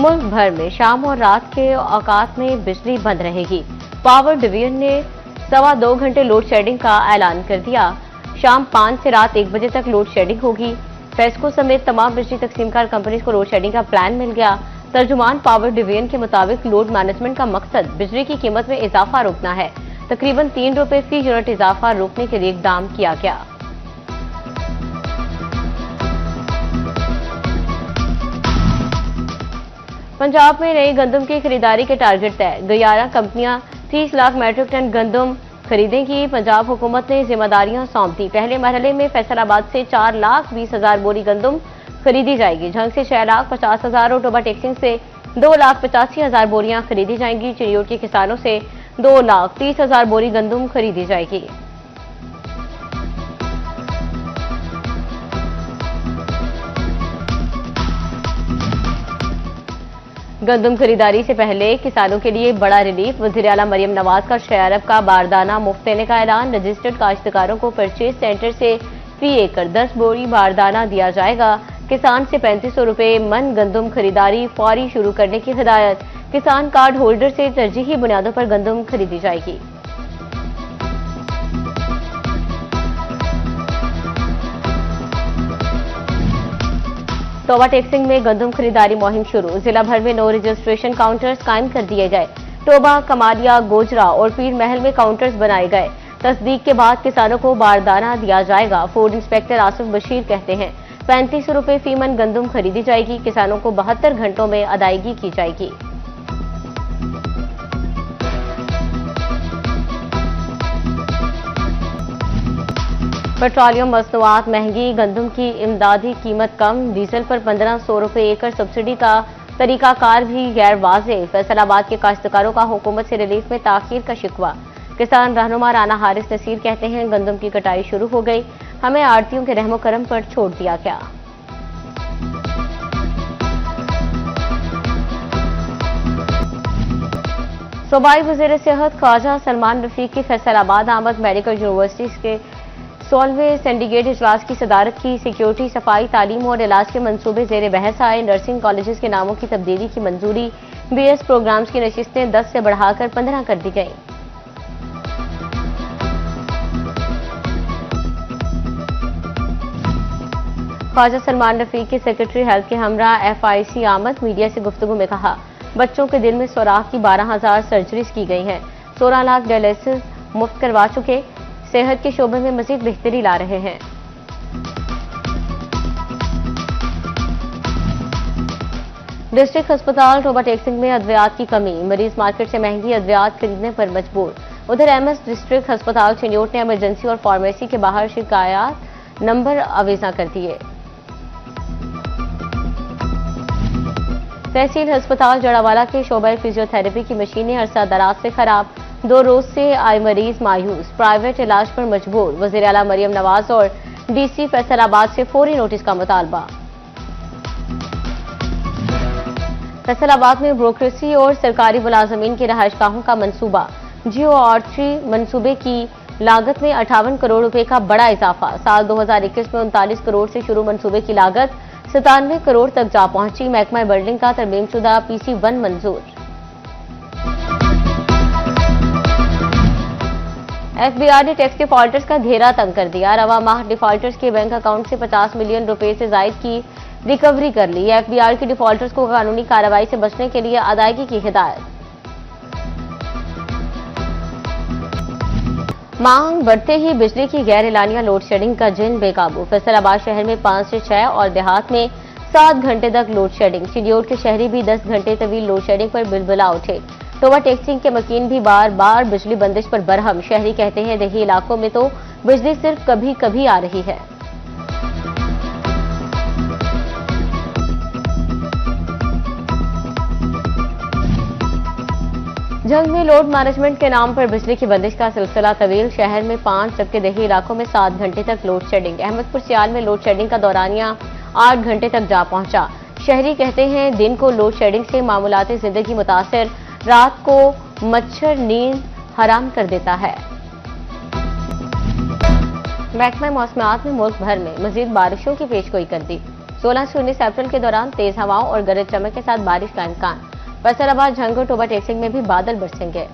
मुल्क भर में शाम और रात के औकात में बिजली बंद रहेगी। पावर डिवीजन ने 2.25 घंटे लोड शेडिंग का ऐलान कर दिया। शाम 5 से रात 1 बजे तक लोड शेडिंग होगी। फेस्को समेत तमाम बिजली तकसीमकार कंपनीज को लोड शेडिंग का प्लान मिल गया। तर्जुमान पावर डिवीजन के मुताबिक लोड मैनेजमेंट का मकसद बिजली की कीमत में इजाफा रोकना है। तकरीबन 3 रुपए फी यूनिट इजाफा रोकने के लिए इकदाम किया गया। पंजाब में नई गंदम की खरीदारी के टारगेट तय। 11 कंपनियां 30 लाख मैट्रिक टन गंदम खरीदेंगी। पंजाब हुकूमत ने जिम्मेदारियां सौंप दी। पहले मरहले में फैसलाबाद से 4,20,000 बोरी गंदम खरीदी जाएगी। झंग से 6,50,000 और टोबा टेक्सिंग से 2,85,000 बोरियां खरीदी जाएंगी। चिड़ियोट के किसानों से 2,30,000 बोरी गंदम खरीदी जाएगी। गंदम खरीदारी से पहले किसानों के लिए बड़ा रिलीफ। वज़ीर आला मरियम नवाज का 6 अरब का बारदाना मुफ्त देने का ऐलान। रजिस्टर्ड काश्तकारों को परचेज सेंटर से फी एकड़ 10 बोरी बारदाना दिया जाएगा। किसान से 3500 रुपए मन गंदम खरीदारी फौरी शुरू करने की हिदायत। किसान कार्ड होल्डर से तरजीही बुनियादों पर गंदम खरीदी जाएगी। टोबा टेक्सिंग में गंदम खरीदारी मुहिम शुरू। जिला भर में 9 रजिस्ट्रेशन काउंटर्स कायम कर दिए गए। टोबा, कमालिया, गोजरा और पीर महल में काउंटर्स बनाए गए। तस्दीक के बाद किसानों को बारदाना दिया जाएगा। फूड इंस्पेक्टर आसिफ बशीर कहते हैं 3500 रुपए फी मन गंदम खरीदी जाएगी। किसानों को 72 घंटों में अदायगी की जाएगी। पेट्रोलियम मसनूआत महंगी, गंदम की इमदादी कीमत कम, डीजल पर 1500 रुपए एकड़ सब्सिडी का तरीकाकार भी गैर वाज़ेह। फैसलाबाद के काश्तकारों का हुकूमत से रिलीफ में ताखीर का शिकवा। किसान रहनुमा राना हारिस नसीर कहते हैं गंदम की कटाई शुरू हो गई, हमें आड़तियों के रहमो करम पर छोड़ दिया गया। सूबाई वज़ीर सेहत ख्वाजा सलमान रफीक की फैसलाबाद आमद मेडिकल यूनिवर्सिटीज के 16वें सिंडिकेट इजलास की सदारत की। सिक्योरिटी, सफाई, तालीम और इलाज के मंसूबे जेर बहस आए। नर्सिंग कॉलेजेस के नामों की तब्दीली की मंजूरी। बीएस प्रोग्राम्स की नशिस्तें 10 से बढ़ाकर 15 कर दी गई। ख्वाजा सलमान रफीक के सेक्रेटरी हेल्थ के हमरा FIC आमद मीडिया से गुफ्तगू में कहा बच्चों के दिल में सुराख की 12,000 सर्जरीज की गई हैं। 16 लाख डायलिसिस मुफ्त करवा चुके। सेहत के शोबे में मजीद बेहतरी ला रहे हैं। डिस्ट्रिक्ट अस्पताल टोबा टेक्सिंग में अद्वियात की कमी। मरीज मार्केट से महंगी अद्वियात खरीदने पर मजबूर। उधर MS डिस्ट्रिक्ट अस्पताल चिन्योट ने इमरजेंसी और फार्मेसी के बाहर शिकायत नंबर अवेजा कर दिए। तहसील अस्पताल जड़ावाला के शोबे फिजियोथेरेपी की मशीनें अरसा दराज से खराब। 2 रोज से आए मरीज मायूस, प्राइवेट इलाज पर मजबूर। वज़ीर आला मरियम नवाज और DC फैसलाबाद से फौरी नोटिस का मुतालबा। फैसलाबाद में ब्रोक्रेसी और सरकारी मुलाजमीन की रहायशगाहों का मंसूबा। जियो आर्टरी मंसूबे की लागत में 58 करोड़ रुपए का बड़ा इजाफा। साल 2021 में 39 करोड़ से शुरू मंसूबे की लागत 97 करोड़ तक जा पहुंची। महकमा बिल्डिंग का तरमीमशुदा PC1 मंजूर। FBI ने टैक्स डिफॉल्टर्स का घेरा तंग कर दिया। रवा माह डिफॉल्टर्स के बैंक अकाउंट से 50 मिलियन रुपए से जायद की रिकवरी कर ली। FBI की डिफॉल्टर्स को कानूनी कार्रवाई से बचने के लिए अदायगी की हिदायत। मांग बढ़ते ही बिजली की गैर एलानिया लोड शेडिंग का जिन बेकाबू। फैसलाबाद शहर में 5 से 6 और देहात में 7 घंटे तक लोड शेडिंग। चिड़ियोट के शहरी भी 10 घंटे तवील लोड शेडिंग पर बिलबिला उठे। टोबा टेक्सिंग के मकीन भी बार बार बिजली बंदिश पर बरहम। शहरी कहते हैं देही इलाकों में तो बिजली सिर्फ कभी कभी आ रही है। जंग में लोड मैनेजमेंट के नाम पर बिजली की बंदिश का सिलसिला तवील। शहर में 5 जबकि देही इलाकों में 7 घंटे तक लोड शेडिंग। अहमदपुर सियाल में लोड शेडिंग का दौरानिया 8 घंटे तक जा पहुंचा। शहरी कहते हैं दिन को लोड शेडिंग से मामूलाती जिंदगी मुतासिर, रात को मच्छर नींद हराम कर देता है। महकमा मौसमियात ने मुल्क भर में मजीद बारिशों की पेशगोई कर दी। 16 से 19 अप्रैल के दौरान तेज हवाओं और गरज चमक के साथ बारिश का इम्कान। फैसलाबाद, झंगोर, टोबा, टेकसिंग में भी बादल बरसेंगे।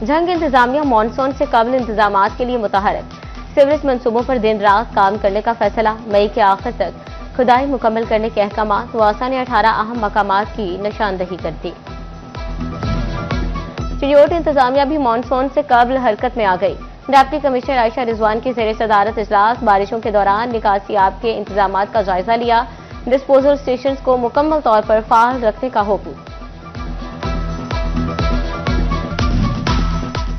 झंग इंतजामिया मानसून से कबल इंतजामात के लिए मुतहरक। सीवरेज मंसूबों पर दिन रात काम करने का फैसला। मई के आखिर तक खुदाई मुकम्मल करने के अहकामात। वासा ने 18 अहम मकामात की निशानदही कर दी। चिड़ियोट इंतजामिया भी मानसून से कबल हरकत में आ गई। डिप्टी कमिश्नर आयशा रिजवान की ज़ेर सदारत इजलास। बारिशों के दौरान निकासियाब के इंतजामात का जायजा लिया। डिस्पोजल स्टेशन को मुकम्मल तौर पर फाल रखने का हुक्म।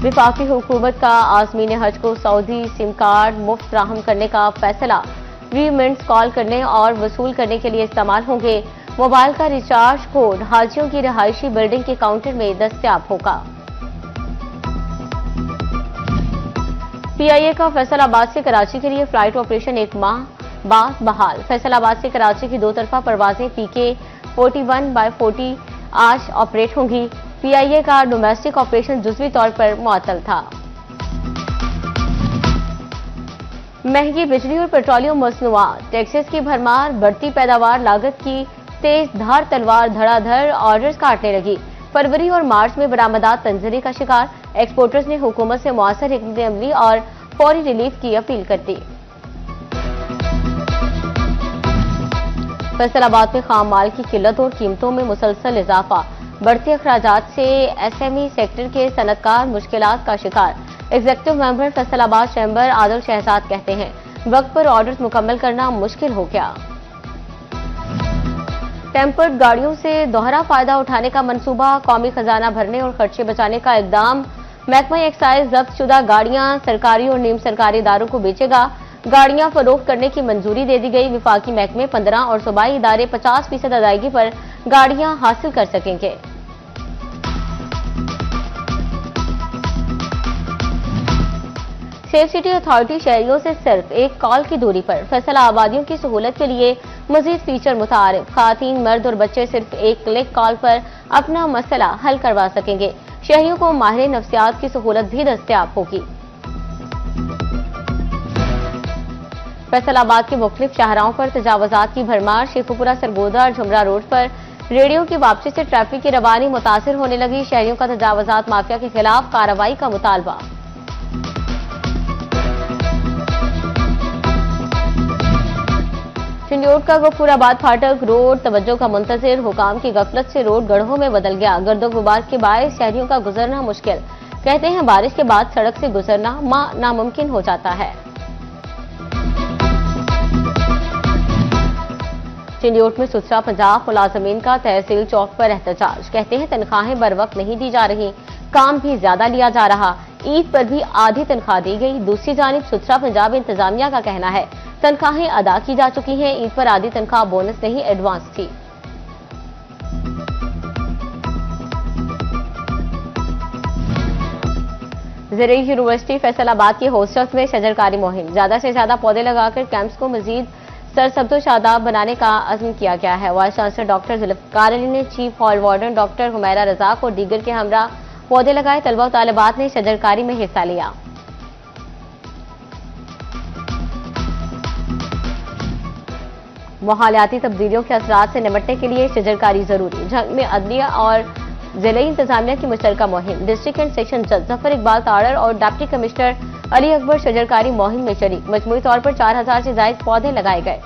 विफाकी हुकूमत का आज़मीन हज को सऊदी सिम कार्ड मुफ्त फराहम करने का फैसला। फ्री मिनट्स कॉल करने और वसूल करने के लिए इस्तेमाल होंगे। मोबाइल का रिचार्ज कोड हाजियों की रिहायशी बिल्डिंग के काउंटर में दस्तयाब होगा। पीआईए का फैसलाबाद से कराची के लिए फ्लाइट ऑपरेशन 1 माह बाद बहाल। फैसलाबाद से कराची की 2 तरफा परवाजें पीके 41/40 आज ऑपरेट होंगी। पीआईए का डोमेस्टिक ऑपरेशन जुज़वी तौर पर मुअत्तल था। महंगी बिजली और पेट्रोलियम मसनूआत, टैक्सेस की भरमार, बढ़ती पैदावार, लागत की तेज धार तलवार धड़ाधड़ ऑर्डर्स काटने लगी। फरवरी और मार्च में बरामदात तंजरी का शिकार। एक्सपोर्टर्स ने हुकूमत से मुअस्सर हिकमत अमली और फौरी रिलीफ की अपील कर दी। फैसलाबाद में खाम माल की किल्लत और कीमतों में मुसलसल इजाफा। बढ़ते अखराजात से एसएमई सेक्टर के सनतकार मुश्किलात का शिकार। Executive member Faisalabad chamber Adil Shahzad कहते हैं, वक्त पर ऑर्डर्स मुकम्मल करना मुश्किल हो गया। टेम्पर्ड गाड़ियों से दोहरा फायदा उठाने का मंसूबा। कौमी खजाना भरने और खर्चे बचाने का इकदाम। महकमा एक्साइज जब्त शुदा गाड़ियां सरकारी और नीम सरकारी इदारों को बेचेगा। गाड़ियां फरोख्त करने की मंजूरी दे दी गई। विफाकी महकमे 15 और सूबाई इदारे 50% अदायगी पर गाड़ियां हासिल कर सकेंगे। सेफ सिटी अथॉरिटी शहरियों से सिर्फ एक कॉल की दूरी पर। फैसला आबादियों की सहूलत के लिए मजीद फीचर मुतारिफ। खातीन, मर्द और बच्चे सिर्फ एक क्लिक कॉल पर अपना मसला हल करवा सकेंगे। शहरियों को माहिर नफ्सियात की सहूलत भी दस्तयाब होगी। फैसलाबाद के मुख्तलिफ शाहराहों पर तजावुजात की भरमार। शेखुपुरा, सरगोदा और झुमरा रोड पर रेडियो की वापसी से ट्रैफिक की रवानी मुतासिर होने लगी। शहरियों का तजावुजात माफिया के खिलाफ कार्रवाई का मुतालबा। चिड़ियोट का गफूराबाद फाटक रोड तवज्जो का मुंतजिर। हुकाम की गफलत से रोड गड्ढों में बदल गया। गर्दो गुबार के बायस शहरियों का गुजरना मुश्किल। कहते हैं बारिश के बाद सड़क से गुजरना नामुमकिन हो जाता है। चिड़ियोट में सुथरा पंजाब मुलाजमीन का तहसील चौक पर एहतजाज। कहते हैं तनख्वाहें बर वक्त नहीं दी जा रही, काम भी ज्यादा लिया जा रहा। ईद पर भी आधी तनख्वाह दी गई। दूसरी जानिब सुथरा पंजाब इंतजामिया का कहना है तनख्वाहें अदा की जा चुकी हैं। ईद पर आधी तनख्वाह बोनस नहीं एडवांस थी। ज़राई यूनिवर्सिटी फैसलाबाद के हॉस्टल्स में शजरकारी मुहिम। ज्यादा से ज्यादा पौधे लगाकर कैंप्स को मजीद सरसब्ज़ो शादाब बनाने का अज़्म किया गया है। Vice chancellor doctor Zulfiqar Ali ने chief hall warden doctor Humaira Razzaq और दीगर के हमरा पौधे लगाए। तलबा और तालिबात ने शजरकारी में हिस्सा लिया। माहौलियाती तब्दीलियों के असरात से निपटने के लिए शजरकारी जरूरी। झंग में अदलिया और जिले इंतजामिया की मुश्तरका मुहिम। डिस्ट्रिक्ट एंड सेक्शन जज जफर इकबाल ताड़र और डिप्टी कमिश्नर अली अकबर शजरकारी मुहिम में शरीक। मजमूई तौर पर 4000 से ज्यादा पौधे लगाए गए।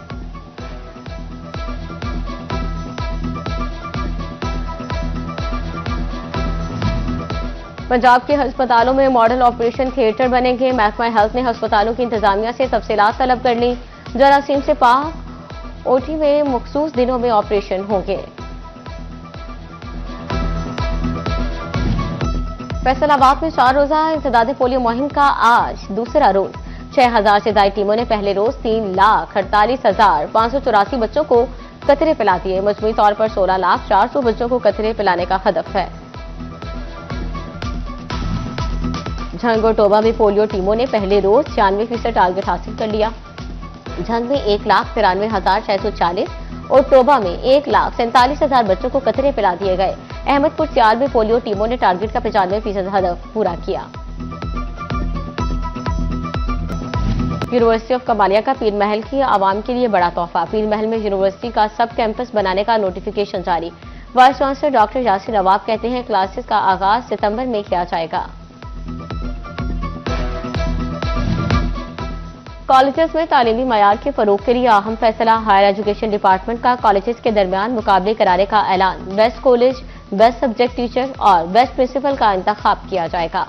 पंजाब के अस्पतालों में मॉडल ऑपरेशन थिएटर बनेंगे। महकमा हेल्थ ने अस्पतालों की इंतजामिया से तफसीलात तलब कर ली। जरासीम से पाक ओटी में मखसूस दिनों में ऑपरेशन होंगे। फैसलाबाद में 4 रोजा इंसदाद पोलियो मुहिम का आज दूसरा रोज। 6000 से ज्यादा टीमों ने पहले रोज 3,48,584 बच्चों को कतरे पिला दिए। मजमूई तौर पर 16,400 बच्चों को कतरे पिलाने का हदफ है। झंग और टोबा में पोलियो टीमों ने पहले रोज 96% टारगेट हासिल कर लिया। झंग में 1,93,640 और टोबा में 1,47,000 बच्चों को कतरे पिला दिए गए। अहमदपुर सियाल में पोलियो टीमों ने टारगेट का 95% हदफ पूरा किया। यूनिवर्सिटी ऑफ कमालिया का पीर महल की आवाम के लिए बड़ा तोहफा। पीर महल में यूनिवर्सिटी का सब कैंपस बनाने का नोटिफिकेशन जारी। वाइस चांसलर डॉक्टर यासिर नवाब कहते हैं क्लासेस का आगाज सितंबर में किया जाएगा। कॉलेजेस में तालीमी मयार के फरोग के लिए अहम फैसला। हायर एजुकेशन डिपार्टमेंट का कॉलेजेस के दरमियान मुकाबले कराने का ऐलान। Best college, best subject teacher और बेस्ट प्रिंसिपल का इंतखाब किया जाएगा।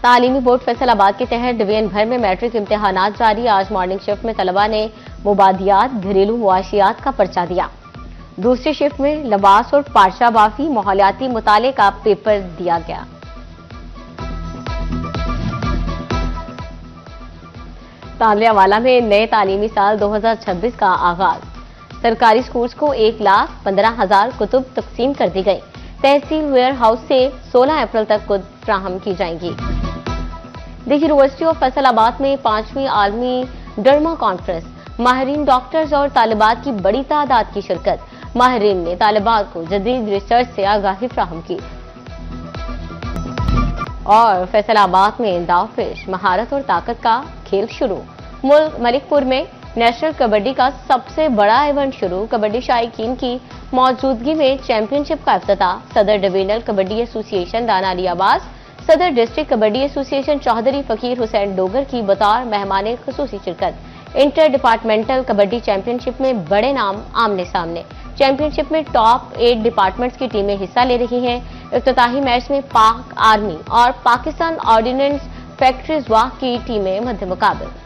तालीमी बोर्ड फैसलाबाद के तहत डिवीजन भर में मैट्रिक इम्तिहानात जारी। आज मॉर्निंग शिफ्ट में तलबा ने मुबादियात, घरेलू मुआशियात का पर्चा दिया। दूसरी शिफ्ट में लबास और पारशा बाफी माहौलियाती मुताले का पेपर दिया गया। तालियावाला में नए तालीमी साल 2026 का आगाज। सरकारी स्कूल्स को 1,15,000 कुतुब तकसीम कर दी गई। तहसील वेयर हाउस से 16 अप्रैल तक कुतुब फ्राहम की जाएंगी। द यूनिवर्सिटी ऑफ फैसलाबाद में 5वीं आलमी डर्मा कॉन्फ्रेंस। माहिरीन डॉक्टर्स और तालिबात की बड़ी तादाद की शिरकत। माहिरीन ने तालिबात को जदीद रिसर्च से आगाही फ्राहम की। और फैसलाबाद में दावपेश, महारत और ताकत का खेल शुरू। मुल्क मलिकपुर में नेशनल कबड्डी का सबसे बड़ा इवेंट शुरू। कबड्डी शायकीन की मौजूदगी में चैंपियनशिप का इफ्तिताह। सदर डिवीजनल कबड्डी एसोसिएशन दाना अली आबास, सदर डिस्ट्रिक्ट कबड्डी एसोसिएशन चौधरी फकीर हुसैन डोगर की बतौर मेहमान खुसूसी शिरकत। इंटर डिपार्टमेंटल कबड्डी चैंपियनशिप में बड़े नाम आमने सामने। चैंपियनशिप में टॉप 8 डिपार्टमेंट्स की टीमें हिस्सा ले रही हैं। इफ्तिताही मैच में पाक आर्मी और पाकिस्तान ऑर्डिनेंस फैक्ट्रीज वाह की टीमें मध्य मुकाबले।